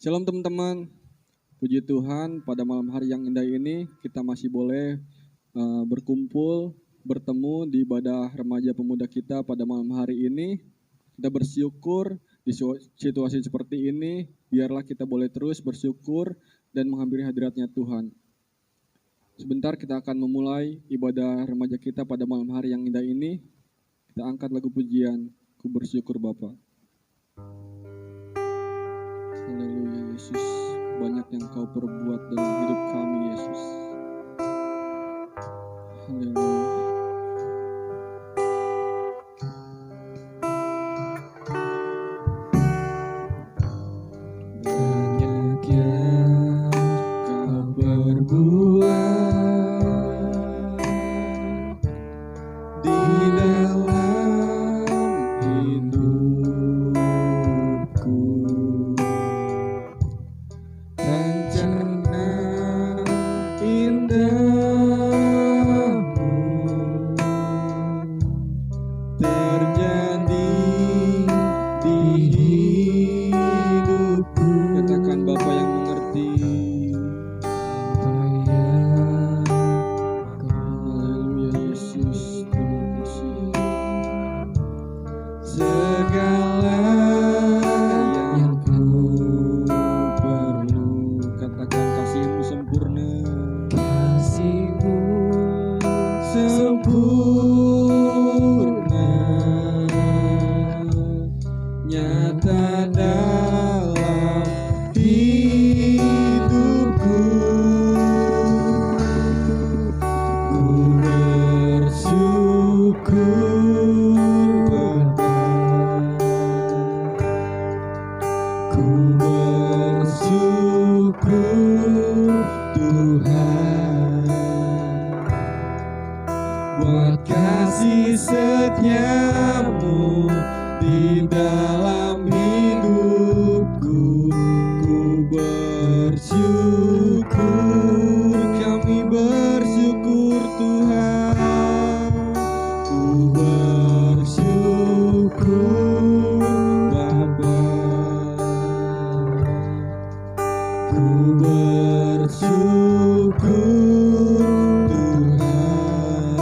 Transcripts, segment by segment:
Shalom teman-teman, puji Tuhan pada malam hari yang indah ini kita masih boleh berkumpul, bertemu di ibadah remaja pemuda kita pada malam hari ini. Kita bersyukur di situasi seperti ini, biarlah kita boleh terus bersyukur dan menghampiri hadiratnya Tuhan. Sebentar kita akan memulai ibadah remaja kita pada malam hari yang indah ini. Kita angkat lagu pujian, Ku Bersyukur Bapa. Haleluya Yesus, banyak yang Kau perbuat dalam hidup kami Yesus. Haleluya. Banyak yang Kau perbuat di dalam hidupku. Rancangan indahmu terjadi di hidupku. Katakan Bapa yang mengerti. Haleluya Yesus, terima kasih. Segala yang ku perlu, katakan kasih-Mu sempurna. Kasih-Mu sempurna, nyata dalam hidupku. Ku bersyukur Bapa, ku bersyukur Tuhan, buat kasih setiamu di dalam hidupku. Ku bersyukur, kami bersyukur Tuhan. Ku bersyukur Bapa, ku bersyukur Tuhan,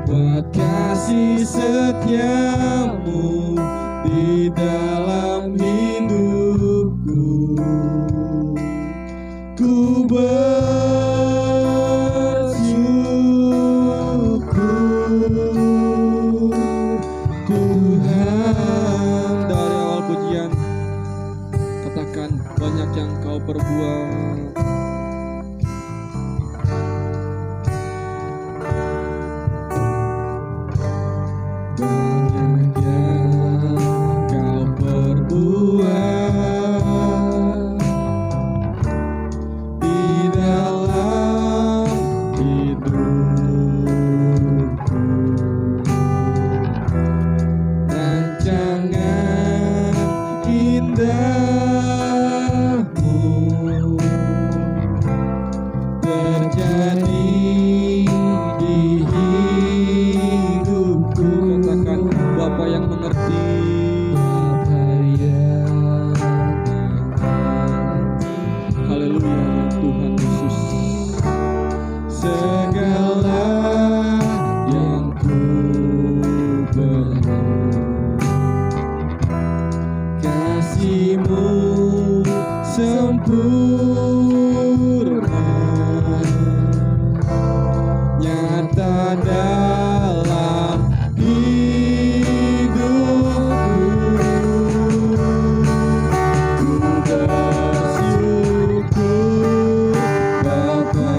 buat kasih setiamu di dalam hidupku. Ku bersyukur Tuhan. Dari awal pujian katakan banyak yang Kau perbuat. Banyak yang Kau perbuat di dalam hidupku. Rancangan indahmu terjadi di hidupku. Katakan Bapa yang mengerti. Bapa yang mengerti. Haleluya Tuhan Yesus. Segala yang ku perlu, kasih-Mu sempurna, nyata dalam hidupku. Ku bersyukur Bapa,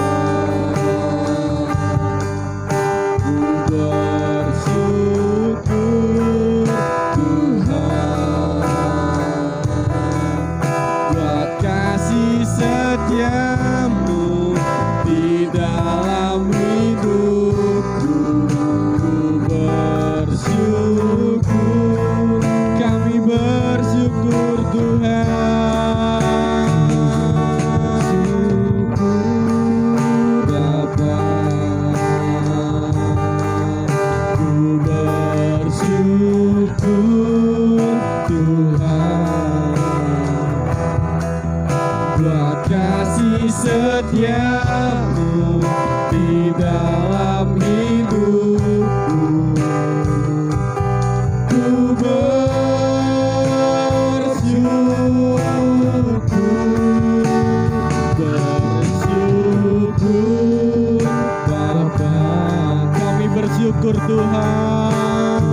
syukur Tuhan.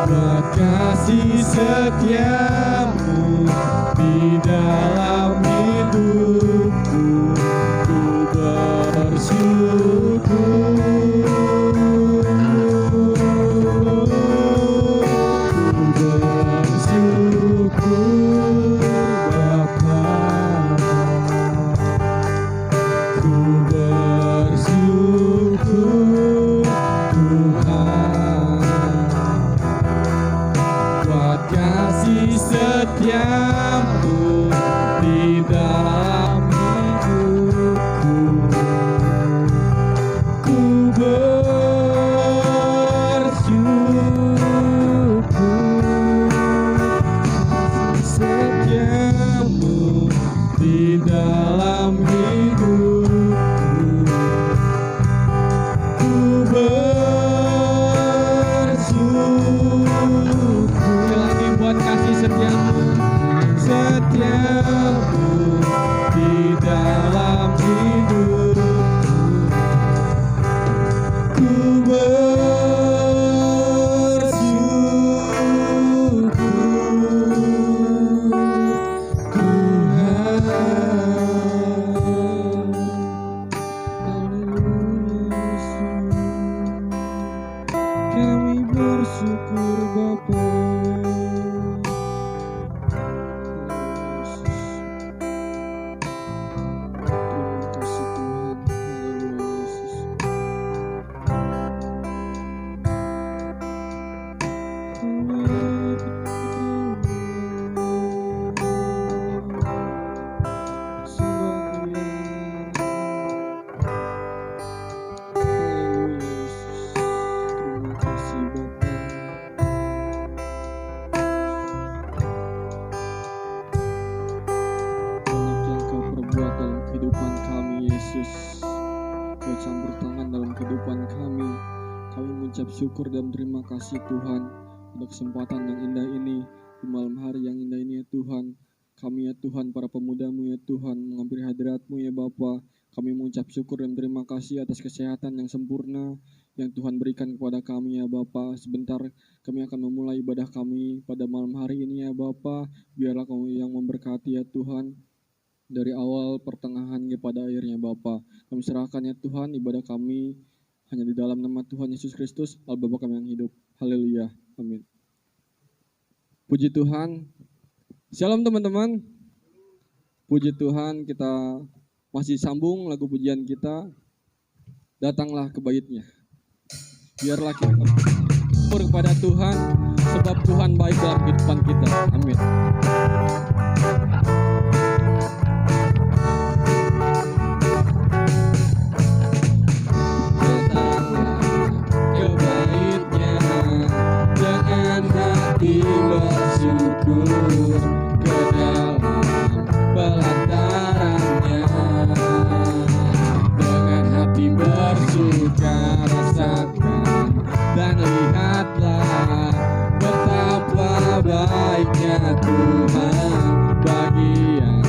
Buat kasih setiamu di dalam hidupku, ku bersyukur. Setiamu di dalam hidupku, ku bersyukur. Setiamu di dalam hidupku, ku bersyukur. Lagi buat kasih setiamu, setiamu di dalam hidupku, ku bersyukur Tuhan. Kami bersyukur Bapa. Kau campur tangan dalam kehidupan kami. Kami mengucap syukur dan terima kasih Tuhan untuk kesempatan yang indah ini, di malam hari yang indah ini ya Tuhan. Kami ya Tuhan, para pemuda-Mu ya Tuhan, menghampiri hadirat-Mu ya Bapa. Kami mengucap syukur dan terima kasih atas kesehatan yang sempurna yang Tuhan berikan kepada kami ya Bapa. Sebentar kami akan memulai ibadah kami pada malam hari ini ya Bapa. Biarlah Kau yang memberkati ya Tuhan, dari awal pertengahan kepada akhirnya Bapa. Kami serahkan ya Tuhan ibadah kami hanya di dalam nama Tuhan Yesus Kristus, Allah Bapa kami yang hidup. Haleluya. Amin. Puji Tuhan. Shalom teman-teman. Puji Tuhan, kita masih sambung lagu pujian kita. Datanglah ke baitnya. Biarlah kita bersyukur kepada Tuhan, sebab Tuhan baik dalam kehidupan kita. Amin. Bersyukur ke dalam pelatarannya, dengan hati bersuka rasakan dan lihatlah betapa baiknya Tuhan bagi yang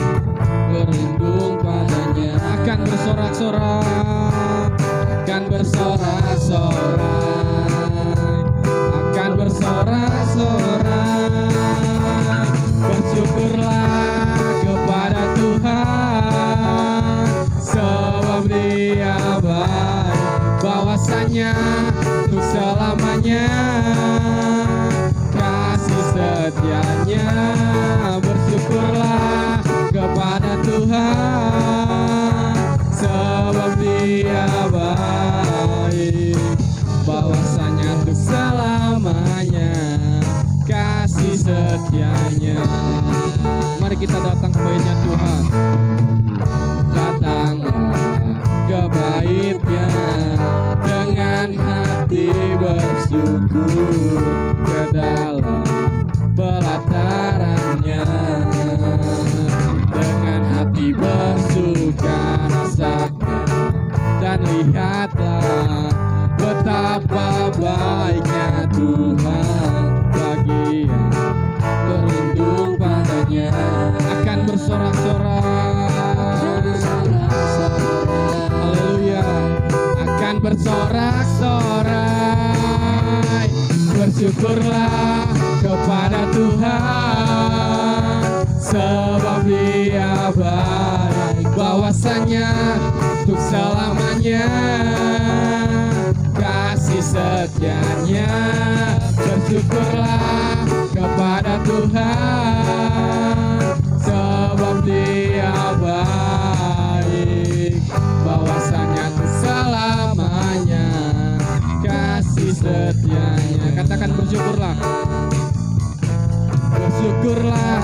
berlindung padanya. Akan bersorak-sorak, akan bersorak-sorak, akan bersorak-sorak. Bersyukurlah kepada Tuhan, sebab Dia baik, bahwasanya untuk selamanya kasih setianya. Bersyukurlah kepada Tuhan, sebab Dia baik, bahwasanya untuk selamanya kasih setianya. Mari kita datang ke baitnya Tuhan. Datanglah ke baitnya dengan hati bersyukur, ke dalam pelatarannya dengan hati bersuka rasakan dan lihatlah betapa baiknya Tuhan bagi yang berlindung padanya. Akan bersorak-sorak, bersorak-sorai. Bersyukurlah kepada Tuhan, sebab Dia baik, bahwasanya untuk selamanya kasih setianya. Bersyukurlah kepada Tuhan, sebab Dia baik, bahwasanya untuk selamanya kasih setianya. Katakan bersyukurlah. Bersyukurlah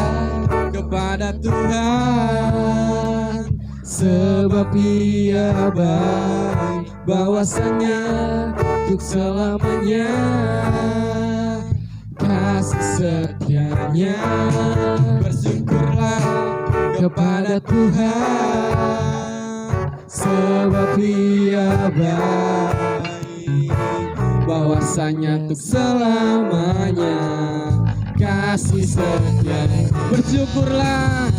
kepada Tuhan, sebab Dia baik, bahwasanya untuk selamanya kasih setianya. Bersyukurlah kepada Tuhan, sebab Dia baik, bahwasanya untuk selamanya kasih setianya. Bersyukurlah,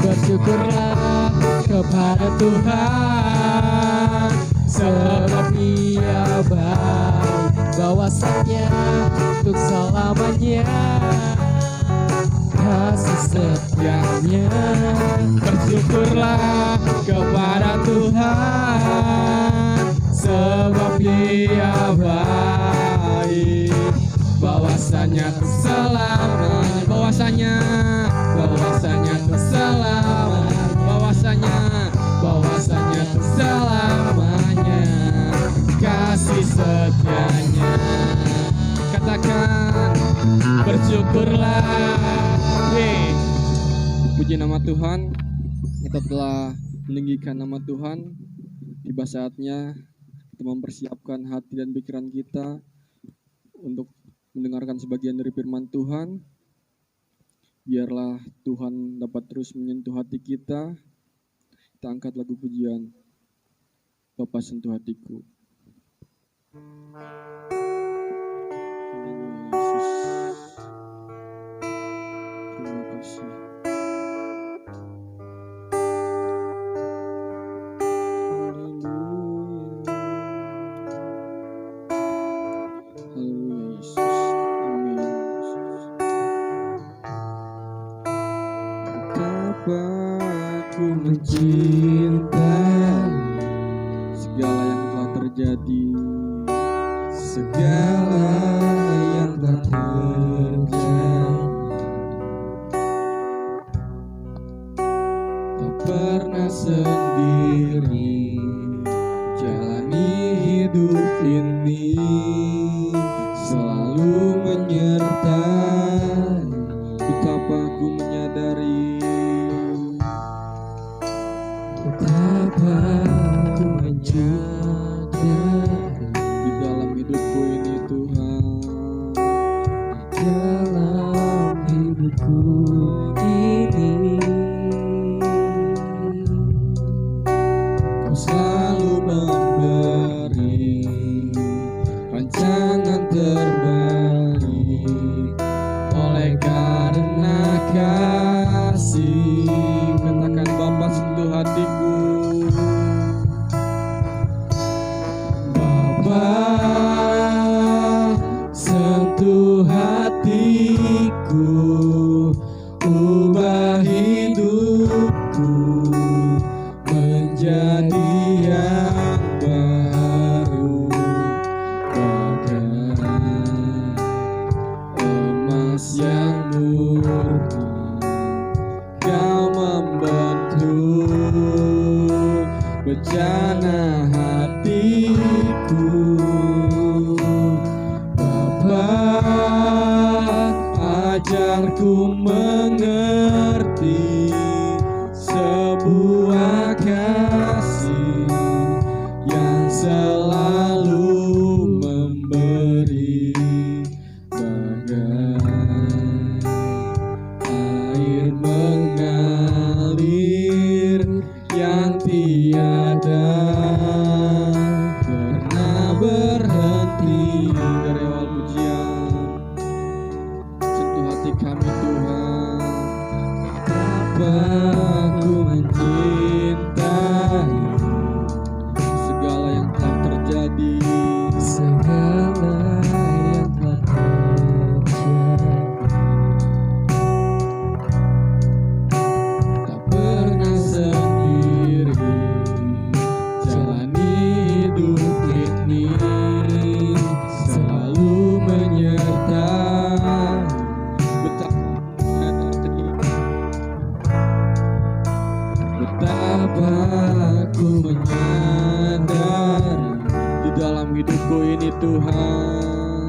bersyukurlah kepada Tuhan, sebab Dia baik, bahwasanya untuk selamanya kasih setianya. Bersyukurlah kepada Tuhan, sebab Dia baik, bahwasanya untuk selamanya, bahwasanya untuk selamanya, bahwasanya untuk selamanya kasih setianya. Katakan bersyukurlah. Puji nama Tuhan. Kita telah meninggikan nama Tuhan. Tiba saatnya kita mempersiapkan hati dan pikiran kita untuk mendengarkan sebagian dari firman Tuhan. Biarlah Tuhan dapat terus menyentuh hati kita. Kita angkat lagu pujian, Bapa sentuh hatiku. Yesus, terima kasih. Aku mencintai segala yang telah terjadi, segala yang telah terjadi, tak pernah sendiri jalani hidup ini, selalu menyertai. betapa aku menyadari, betapa aku menyadari di dalam hidupku ini Tuhan, di dalam hidupku ini Kau selalu memberi rancangan terbaik. Oleh karena kasih, katakan Bapa sentuh hatiku. Bapa sentuh hatiku, ubah hidupku menjadi yang baru, bagai emas yang murni. Kau membentuk bejana hatiku, Bapa, ajarku mengerti sebuah kasih yang selalu memberi, bagai air mengalir yang tiada pernah berhenti. Dari awal pujian, sentuh hati kami Tuhan. Betapa aku mencintai Segala yang Tuhan.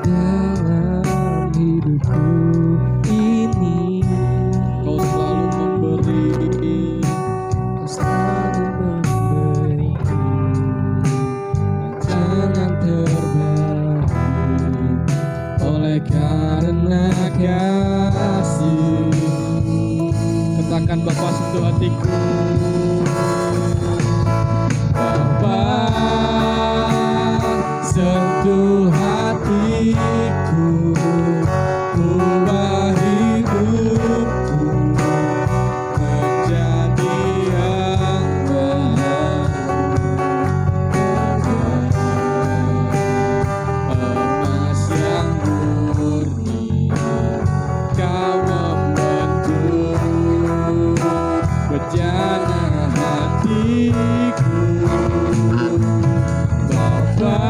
Dalam hidupku ini Kau selalu memberi, Kau selalu memberi, jangan terbalik oleh karena kasih. katakan Bapa sentuh hatiku. Bapa sentuh hatiku, ubah hidupku menjadi yang Emas yang murni Kau membentuk bejana hatiku. Bapa,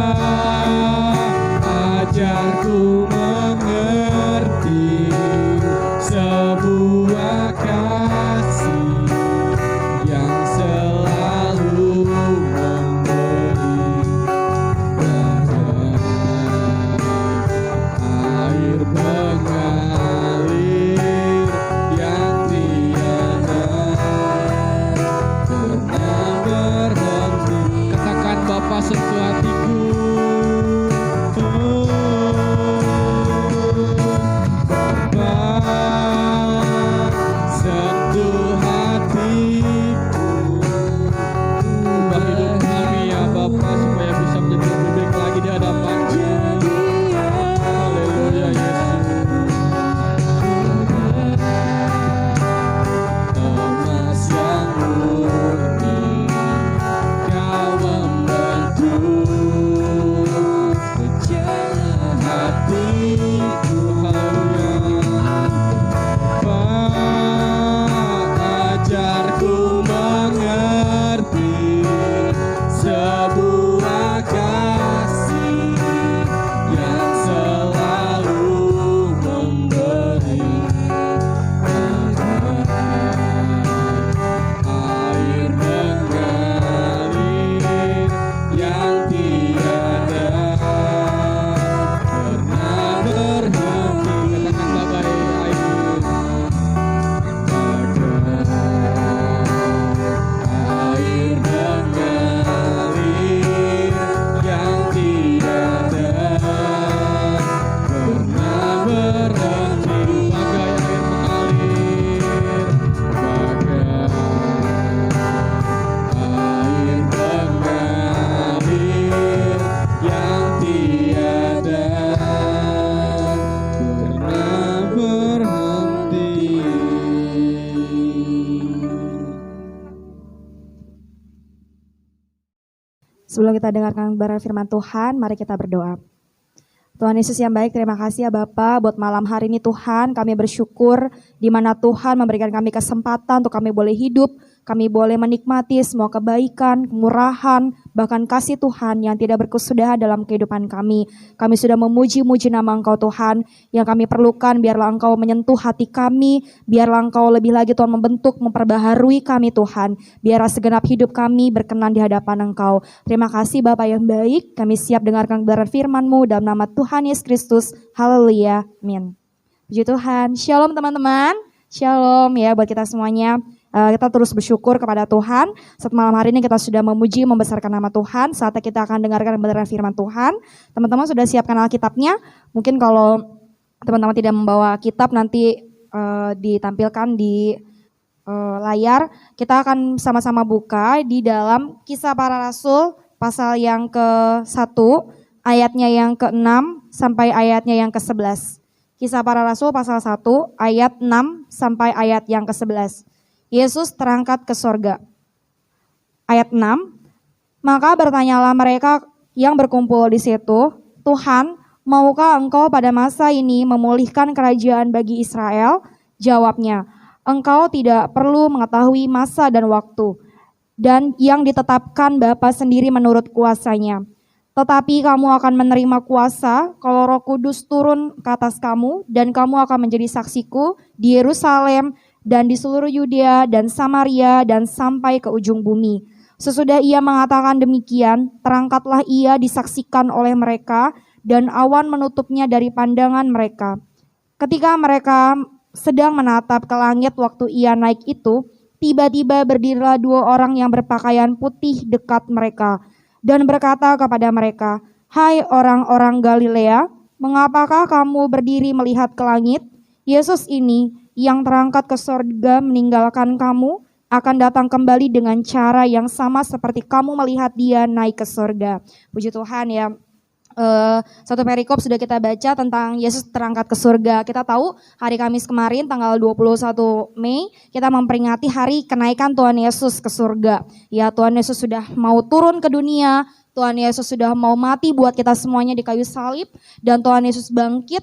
ajarku mengerti sebuah kasih yang selalu memberi bagai air mengalir yang tiada pernah berhenti. Katakan Bapa sentuh hatiku. Bapa sentuh hatiku, Ubah hidup kami ya Bapa supaya bisa menjadi lebih baik lagi di hadapan-Mu. Haleluya Yesus. emas yang murni Kau membentuk bejana hatiku. Ajarku mengerti sebuah kasih yang selalu memberi bagai air mengalir yang tiada pernah berhenti. Katakan bagai air. Air mengalir yang tiada pernah berhenti. Bagai air mengalir. Bagai air mengalir yang tiada pernah berhenti. Sebelum kita dengarkan kebenaran firman Tuhan, mari kita berdoa. Tuhan Yesus yang baik, terima kasih ya Bapa buat malam hari ini Tuhan. Kami bersyukur di mana Tuhan memberikan kami kesempatan untuk kami boleh hidup. Kami boleh menikmati semua kebaikan, kemurahan, bahkan kasih Tuhan yang tidak berkesudahan dalam kehidupan kami. Kami sudah memuji-muji nama Engkau Tuhan. Yang kami perlukan biarlah Engkau menyentuh hati kami. Biarlah Engkau lebih lagi Tuhan membentuk, memperbaharui kami Tuhan. Biarlah segenap hidup kami berkenan di hadapan Engkau. Terima kasih Bapa yang baik. Kami siap dengarkan kebenaran firman-Mu dalam nama Tuhan Yesus Kristus. Haleluya. Amin. Puji Tuhan. Shalom teman-teman. Shalom ya buat kita semuanya. Kita terus bersyukur kepada Tuhan. Saat malam hari ini kita sudah memuji, membesarkan nama Tuhan. Saatnya kita akan dengarkan kebenaran firman Tuhan. Teman-teman sudah siapkan Alkitabnya. Mungkin kalau teman-teman tidak membawa kitab nanti ditampilkan di layar. Kita akan sama-sama buka di dalam Kisah Para Rasul pasal yang ke-1, ayatnya yang ke-6 sampai ayatnya yang ke-11. Kisah Para Rasul pasal 1 ayat 6 sampai ayat yang ke-11. Yesus terangkat ke sorga. Ayat 6, maka bertanyalah mereka yang berkumpul di situ, Tuhan, maukah Engkau pada masa ini memulihkan kerajaan bagi Israel? Jawabnya, Engkau tidak perlu mengetahui masa dan waktu, dan yang ditetapkan Bapa sendiri menurut kuasanya. Tetapi kamu akan menerima kuasa kalau Roh Kudus turun ke atas kamu, dan kamu akan menjadi saksiku di Yerusalem dan di seluruh Yudea dan Samaria dan sampai ke ujung bumi. Sesudah ia mengatakan demikian, terangkatlah ia disaksikan oleh mereka, dan awan menutupnya dari pandangan mereka. Ketika mereka sedang menatap ke langit waktu ia naik itu, tiba-tiba berdirilah 2 orang yang berpakaian putih dekat mereka, dan berkata kepada mereka, "Hai orang-orang Galilea, mengapakah kamu berdiri melihat ke langit? Yesus ini yang terangkat ke sorga meninggalkan kamu, akan datang kembali dengan cara yang sama seperti kamu melihat dia naik ke sorga." Puji Tuhan ya. Satu perikop sudah kita baca tentang Yesus terangkat ke surga. Kita tahu hari Kamis kemarin tanggal 21 Mei kita memperingati hari kenaikan Tuhan Yesus ke surga. Ya, Tuhan Yesus sudah mau turun ke dunia, Tuhan Yesus sudah mau mati buat kita semuanya di kayu salib, dan Tuhan Yesus bangkit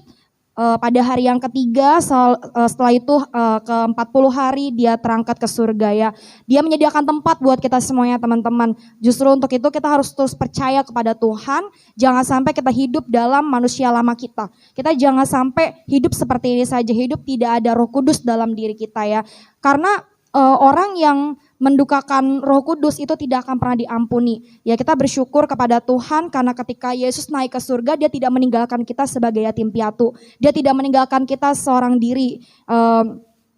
pada hari yang ketiga. Setelah itu ke 40 hari dia terangkat ke surga ya. Dia menyediakan tempat buat kita semuanya teman-teman. Justru untuk itu kita harus terus percaya kepada Tuhan. Jangan sampai kita hidup dalam manusia lama kita. Kita jangan sampai hidup seperti ini saja. Hidup tidak ada Roh Kudus dalam diri kita ya. Karena orang yang mendukakan Roh Kudus itu tidak akan pernah diampuni. Ya, kita bersyukur kepada Tuhan karena ketika Yesus naik ke surga, dia tidak meninggalkan kita sebagai yatim piatu. Dia tidak meninggalkan kita seorang diri.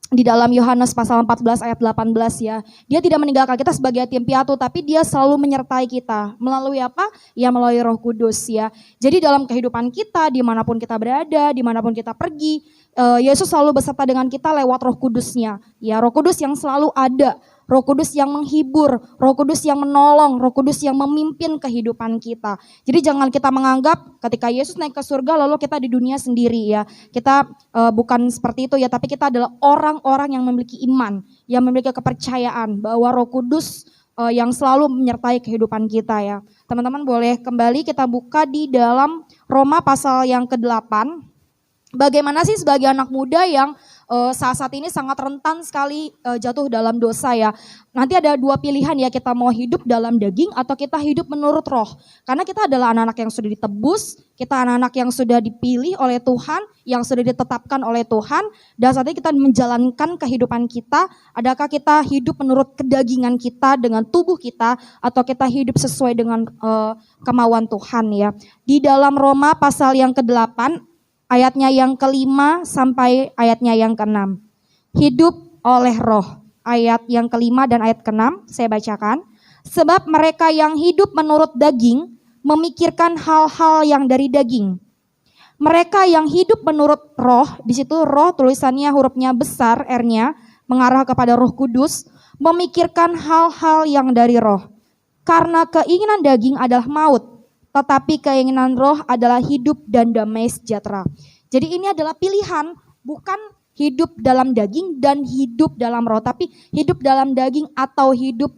Di dalam Yohanes pasal 14 ayat 18 ya. Dia tidak meninggalkan kita sebagai yatim piatu, tapi dia selalu menyertai kita. Melalui apa? Ya, melalui Roh Kudus ya. Jadi dalam kehidupan kita, dimanapun kita berada, dimanapun kita pergi, Yesus selalu beserta dengan kita lewat Roh Kudusnya. Ya, Roh Kudus yang selalu ada. Roh Kudus yang menghibur, Roh Kudus yang menolong, Roh Kudus yang memimpin kehidupan kita. Jadi jangan kita menganggap ketika Yesus naik ke surga lalu kita di dunia sendiri ya. Kita bukan seperti itu ya, tapi kita adalah orang-orang yang memiliki iman, yang memiliki kepercayaan bahwa Roh Kudus yang selalu menyertai kehidupan kita ya. Teman-teman boleh kembali kita buka di dalam Roma pasal yang ke-8. Bagaimana sih sebagai anak muda yang saat ini sangat rentan sekali jatuh dalam dosa ya. Nanti ada 2 pilihan ya, kita mau hidup dalam daging atau kita hidup menurut roh. Karena kita adalah anak-anak yang sudah ditebus, kita anak-anak yang sudah dipilih oleh Tuhan, yang sudah ditetapkan oleh Tuhan. Dan saat ini kita menjalankan kehidupan kita, adakah kita hidup menurut kedagingan kita dengan tubuh kita, atau kita hidup sesuai dengan kemauan Tuhan ya. Di dalam Roma pasal yang ke-8, ayatnya yang ke-5 sampai ayatnya yang ke-6. Hidup oleh roh. Ayat yang ke-5 dan ayat ke-6 saya bacakan. Sebab mereka yang hidup menurut daging memikirkan hal-hal yang dari daging. Mereka yang hidup menurut roh, di situ roh tulisannya hurufnya besar R-nya mengarah kepada Roh Kudus, memikirkan hal-hal yang dari roh. Karena keinginan daging adalah maut, tetapi keinginan roh adalah hidup dan damai sejahtera. Jadi ini adalah pilihan, bukan hidup dalam daging dan hidup dalam roh, tapi hidup dalam daging atau hidup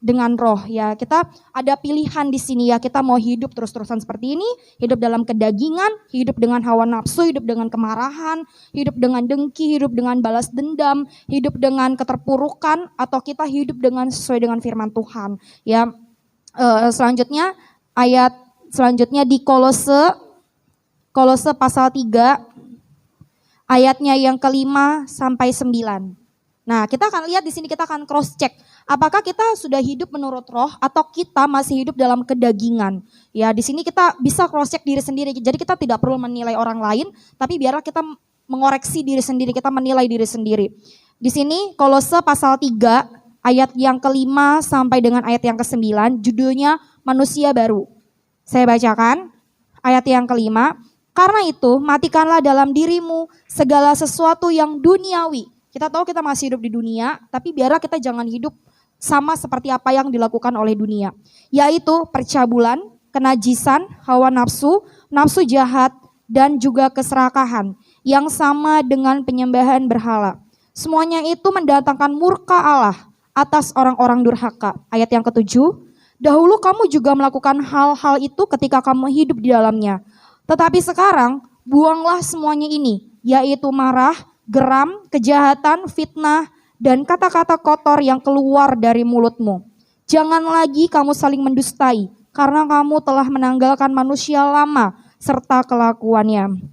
dengan roh ya. Kita ada pilihan di sini ya, kita mau hidup terus-terusan seperti ini, hidup dalam kedagingan, hidup dengan hawa nafsu, hidup dengan kemarahan, hidup dengan dengki, hidup dengan balas dendam, hidup dengan keterpurukan, atau kita hidup dengan sesuai dengan firman Tuhan ya. Selanjutnya di Kolose pasal 3 ayatnya yang ke-5 sampai 9. Nah, kita akan lihat di sini, kita akan cross check. Apakah kita sudah hidup menurut roh atau kita masih hidup dalam kedagingan? Ya, di sini kita bisa cross check diri sendiri. Jadi kita tidak perlu menilai orang lain, tapi biarlah kita mengoreksi diri sendiri, kita menilai diri sendiri. Di sini Kolose pasal 3 ayat yang ke-5 sampai dengan ayat yang ke-9, judulnya manusia baru. Saya bacakan ayat yang ke-5. Karena itu matikanlah dalam dirimu segala sesuatu yang duniawi. Kita tahu kita masih hidup di dunia, tapi biarlah kita jangan hidup sama seperti apa yang dilakukan oleh dunia. Yaitu percabulan, kenajisan, hawa nafsu, nafsu jahat, dan juga keserakahan. Yang sama dengan penyembahan berhala. Semuanya itu mendatangkan murka Allah atas orang-orang durhaka. Ayat yang ke-7. Dahulu kamu juga melakukan hal-hal itu ketika kamu hidup di dalamnya. Tetapi sekarang buanglah semuanya ini, yaitu marah, geram, kejahatan, fitnah, dan kata-kata kotor yang keluar dari mulutmu. Jangan lagi kamu saling mendustai, karena kamu telah menanggalkan manusia lama serta kelakuannya.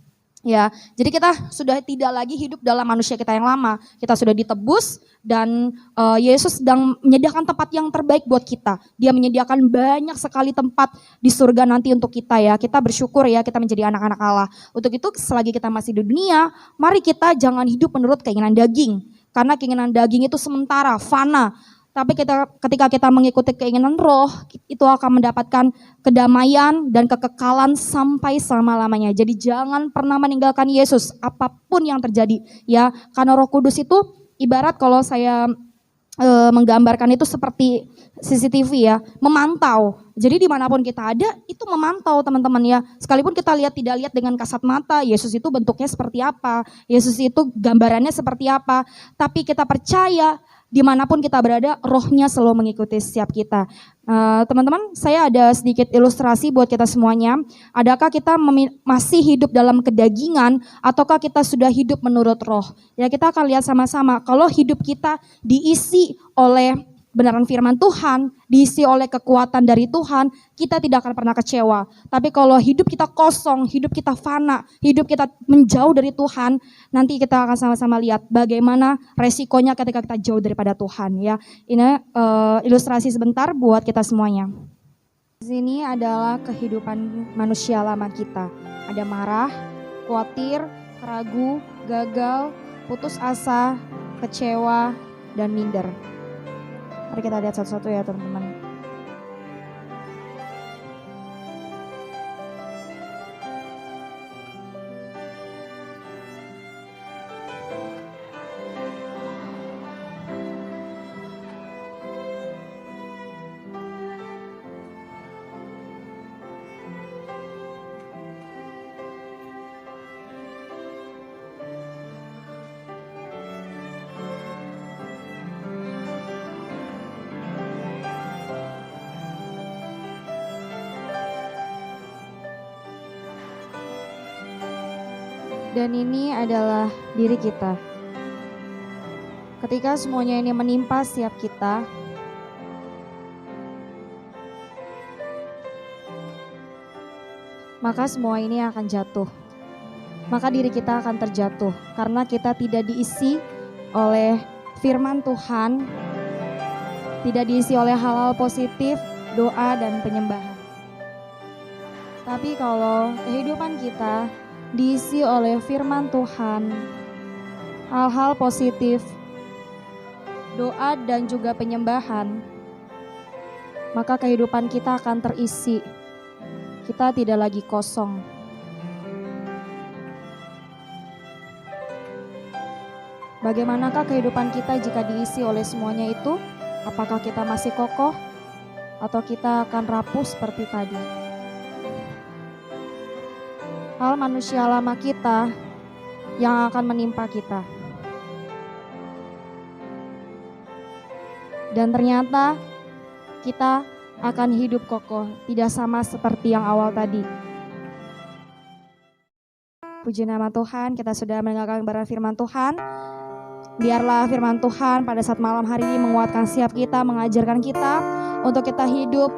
Ya, jadi kita sudah tidak lagi hidup dalam manusia kita yang lama. Kita sudah ditebus dan Yesus sedang menyediakan tempat yang terbaik buat kita. Dia menyediakan banyak sekali tempat di surga nanti untuk kita ya. Kita bersyukur ya kita menjadi anak-anak Allah. Untuk itu selagi kita masih di dunia, mari kita jangan hidup menurut keinginan daging. Karena keinginan daging itu sementara, fana. Tapi ketika kita mengikuti keinginan roh, itu akan mendapatkan kedamaian dan kekekalan sampai selama-lamanya. Jadi jangan pernah meninggalkan Yesus apapun yang terjadi ya. Karena Roh Kudus itu ibarat kalau saya menggambarkan itu seperti CCTV ya, memantau. Jadi dimanapun kita ada, itu memantau teman-teman ya. Sekalipun kita tidak lihat dengan kasat mata, Yesus itu bentuknya seperti apa, Yesus itu gambarannya seperti apa. Tapi kita percaya dimanapun kita berada, rohnya selalu mengikuti setiap kita. Teman-teman, saya ada sedikit ilustrasi buat kita semuanya. Adakah kita masih hidup dalam kedagingan ataukah kita sudah hidup menurut roh? Ya, kita akan lihat sama-sama. Kalau hidup kita diisi oleh benaran firman Tuhan, diisi oleh kekuatan dari Tuhan, kita tidak akan pernah kecewa. Tapi kalau hidup kita kosong, hidup kita fana, hidup kita menjauh dari Tuhan, nanti kita akan sama-sama lihat bagaimana resikonya ketika kita jauh daripada Tuhan ya. Ini ilustrasi sebentar buat kita semuanya. Di sini adalah kehidupan manusia lama kita. Ada marah, khawatir, ragu, gagal, putus asa, kecewa, dan minder. Mari kita lihat satu-satu ya teman-teman. Dan ini adalah diri kita. Ketika semuanya ini menimpa setiap kita, maka semua ini akan jatuh. Maka diri kita akan terjatuh karena kita tidak diisi oleh firman Tuhan, tidak diisi oleh hal-hal positif, doa dan penyembahan. Tapi kalau kehidupan kita diisi oleh firman Tuhan, hal-hal positif, doa dan juga penyembahan, maka kehidupan kita akan terisi. Kita tidak lagi kosong. Bagaimanakah kehidupan kita jika diisi oleh semuanya itu? Apakah kita masih kokoh atau kita akan rapuh seperti tadi? Hal manusia lama kita yang akan menimpa kita. Dan ternyata kita akan hidup kokoh, tidak sama seperti yang awal tadi. Puji nama Tuhan, kita sudah mendengarkan kebenaran firman Tuhan. Biarlah firman Tuhan pada saat malam hari ini menguatkan setiap kita, mengajarkan kita untuk kita hidup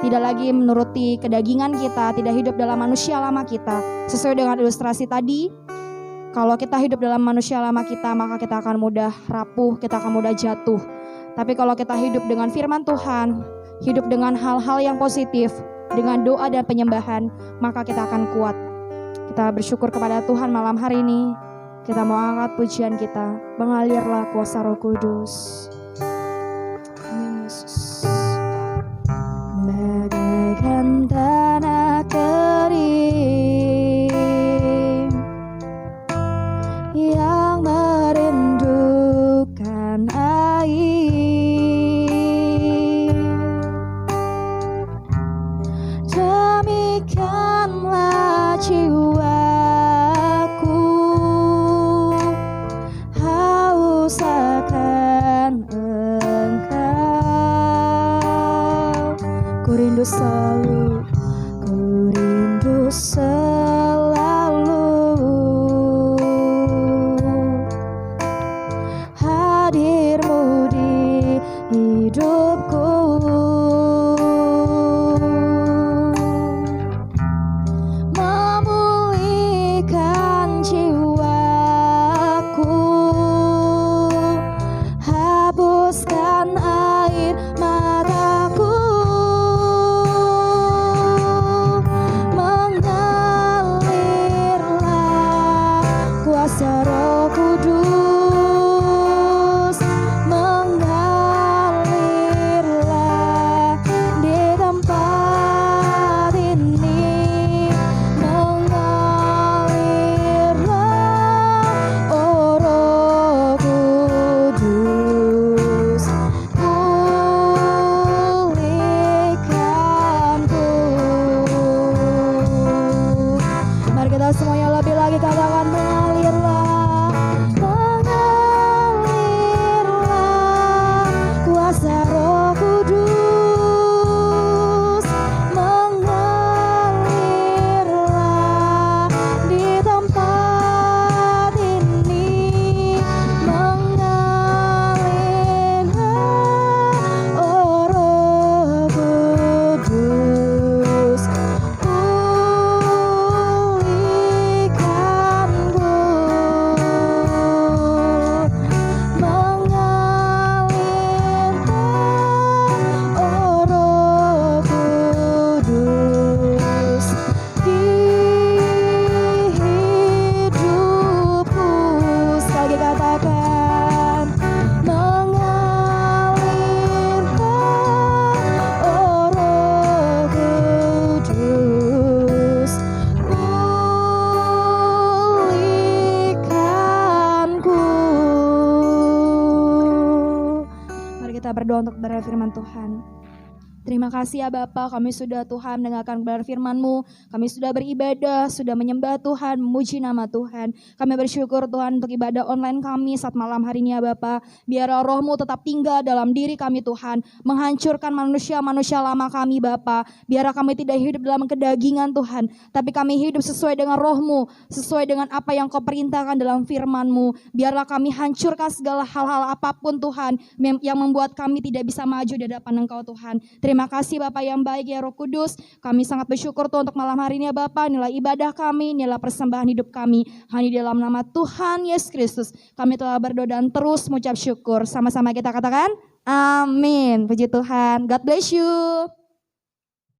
tidak lagi menuruti kedagingan kita, tidak hidup dalam manusia lama kita. Sesuai dengan ilustrasi tadi, kalau kita hidup dalam manusia lama kita, maka kita akan mudah rapuh, kita akan mudah jatuh. Tapi kalau kita hidup dengan firman Tuhan, hidup dengan hal-hal yang positif, dengan doa dan penyembahan, maka kita akan kuat. Kita bersyukur kepada Tuhan malam hari ini. Kita mau angkat pujian kita, mengalirlah kuasa Roh Kudus. Amin Yesus. Bagaikan tanah kering yang merindukan air, demikianlah jiwaku haus akan Engkau. Ku rindu selalu, ku rindu selalu hadir-Mu di hidupku. Memulihkan akan mengalirkan, oh Roh Kudus, pulihkanku. Mari kita berdoa untuk kebenaran firman Tuhan. Terima kasih ya Bapa, kami sudah Tuhan mendengarkan kebenaran firman-Mu, kami sudah beribadah, sudah menyembah Tuhan, memuji nama Tuhan. Kami bersyukur Tuhan untuk ibadah online kami saat malam hari ini ya Bapa. Biar Roh-Mu tetap tinggal dalam diri kami Tuhan, menghancurkan manusia-manusia lama kami Bapa. Biar kami tidak hidup dalam kedagingan Tuhan, tapi kami hidup sesuai dengan Roh-Mu, sesuai dengan apa yang Kau perintahkan dalam firman-Mu. Biarlah kami hancurkan segala hal-hal apapun Tuhan yang membuat kami tidak bisa maju di hadapan Engkau Tuhan. Terima kasih Bapak yang baik ya Roh Kudus. Kami sangat bersyukur Tuhan untuk malam hari ini ya Bapak. Inilah ibadah kami, inilah persembahan hidup kami. Hanya di dalam nama Tuhan Yesus Kristus kami telah berdoa dan terus mengucap syukur. Sama-sama kita katakan amin. Puji Tuhan. God bless you.